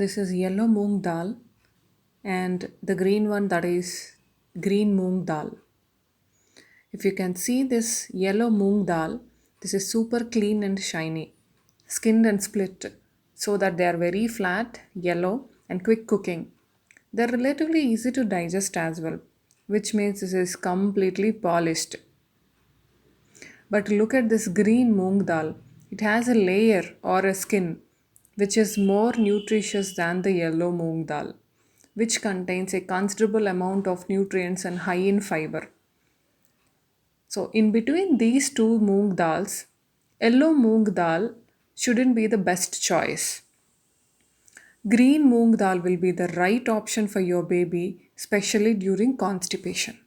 this is yellow moong dal, and the green one, that is green moong dal. If you can see this yellow moong dal, this is super clean and shiny, skinned and split, so that they are very flat, yellow, and quick cooking. They're relatively easy to digest as well, which means this is completely polished. But look at this green moong dal. It has a layer or a skin which is more nutritious than the yellow moong dal, which contains a considerable amount of nutrients and high in fiber. So, in between these two moong dals, yellow moong dal shouldn't be the best choice. Green moong dal will be the right option for your baby, especially during constipation.